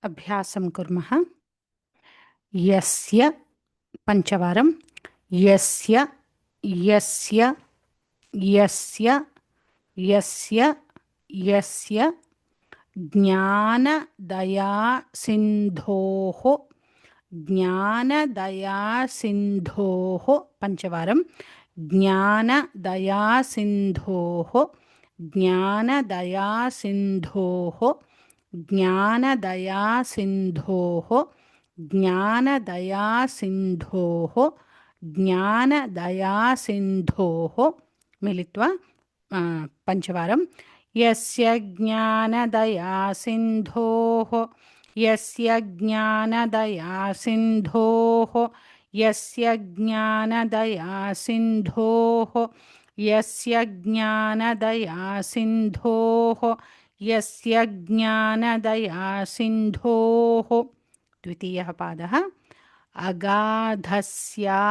अभ्यासं कुर्मः। यस्य पञ्चवारं यस्य यस्य यस्य यस्य यस्य ज्ञानदयासिन्धोः ज्ञानदयासिन्धोः पञ्चवारं ज्ञानदयासिन्धोः ज्ञानदयासिन्धोः ज्ञानदयासिन्धोः ज्ञानदयासिन्धोः ज्ञानदयासिन्धोः मिलित्वा पञ्चवारं यस्य ज्ञानदयासिन्धोः यस्य ज्ञानदयासिन्धोः यस्य ज्ञानदयासिन्धोः यस्य ज्ञानदयासिन्धोः यस्य ज्ञानदयासिन्धोः द्वितीयः पादः अगाधस्या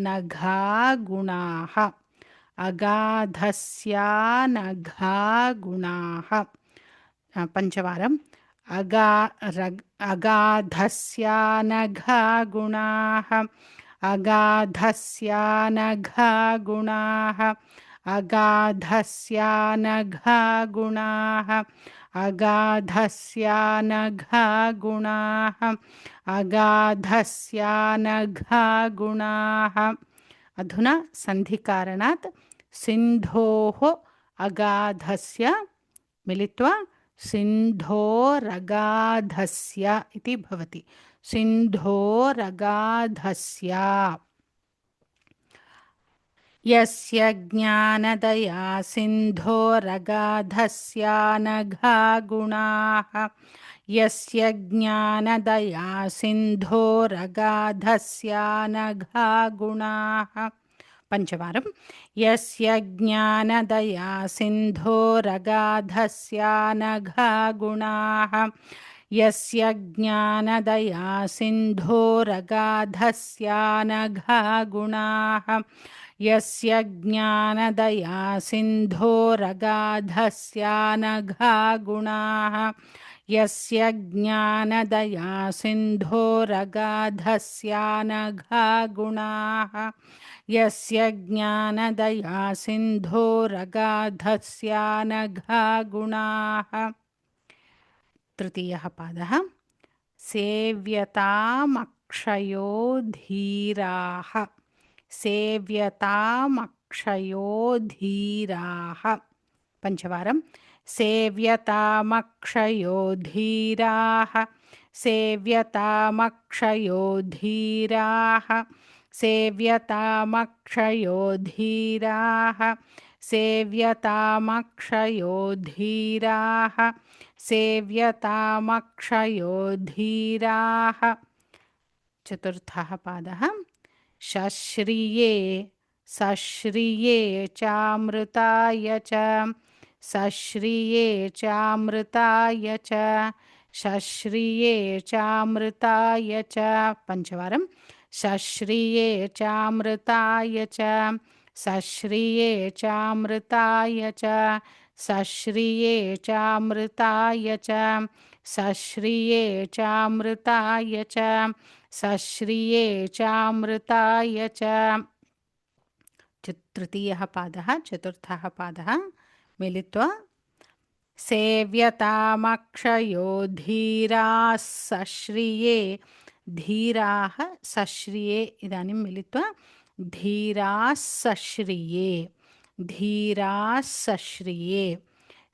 नघा गुणाः अगाधस्या नघा गुणाः पञ्चवारम् अगाधस्या नघा गुणाः अगाधस्या नघा गुणाः अगाधस्या नघा गुणाः अगाधस्या नघा गुणाः अगाधस्या नघा गुणाः। अधुना सन्धिकारणात् सिन्धोः अगाधस्य मिलित्वा सिन्धोरगाधस्य इति भवति। सिन्धोरगाधस्य यस्य ज्ञानदया सिन्धोरगाधस्या नघा गुणाः यस्य ज्ञानदया सिन्धोरगाधस्या नघा गुणाः पञ्चवारं यस्य ज्ञानदया सिन्धोरगाधस्या नघा गुणाः यस्य ज्ञानदया सिन्धोरगाधस्या नघा गुणाः यस्य ज्ञानदया सिन्धोरगाधस्या नघा गुणाः यस्य ज्ञानदया सिन्धोरगाधस्या नघा गुणाः यस्य ज्ञानदया सिन्धोरगाधस्या नघा गुणाः। तृतीयः पादः सेव्यतामक्षयो धीराः सेव्यतामक्षयो धीराः पञ्चवारं सेव्यतामक्षयो धीराः सेव्यतामक्षयो धीराः सेव्यतामक्षयो धीराः सेव्यतामक्षयो धीराः सेव्यतामक्षयो धीराः। चतुर्थः पादः शश्रिये सश्रिये चामृताय च सश्रिये चामृताय च शश्रिये चामृताय च पञ्चवारं शश्रिये चामृताय च सश्रिये चामृताय च सश्रिये चामृताय च सश्रिये चामृताय च सश्रिये चामृताय च। तृतीयः पादः चतुर्थः पादः मिलित्वा सेव्यतामक्षयो धीराः सश्रिये धीराः सश्रिये इदानीं मिलित्वा धीराः सश्रिये धीराः सश्रिये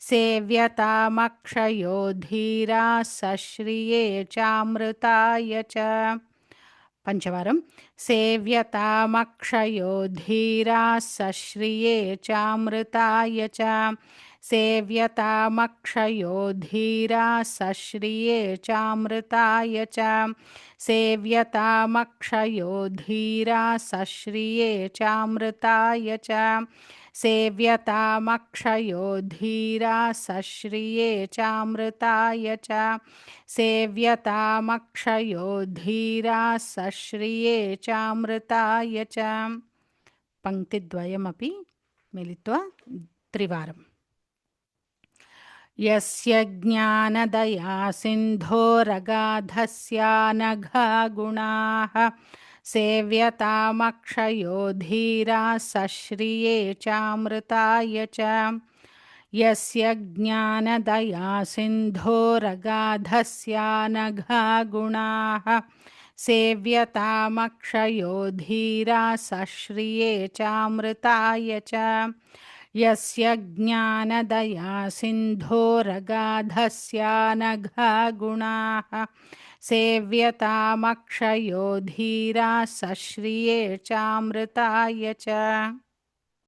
सेव्यतामक्षयो धीराः सश्रिये चामृताय च पञ्चवारं सेव्यतामक्षयो धीराः सश्रिये चामृताय च सेव्यतामक्षयो धीराः सश्रिये चामृताय च सेव्यतामक्षयो धीराः सश्रिये चामृताय च सेव्यतामक्षयो धीराः सश्रिये चामृताय च सेव्यतामक्षयो धीराः सश्रिये चामृताय च। पङ्क्तिद्वयमपि मिलित्वा त्रिवारम् यस्य ज्ञानदया सिन्धोरगाधस्यानघा गुणाः सेव्यतामक्षयो धीराः सश्रिये चामृताय च यस्य ज्ञानदया सिन्धोरगाधस्यानघा गुणाः सेव्यतामक्षयो धीराः सश्रिये चामृताय च यस्य ज्ञानदया सिन्धोरगाधस्यानघा गुणाः सेव्यतामक्षयो धीराः सश्रिये चामृताय च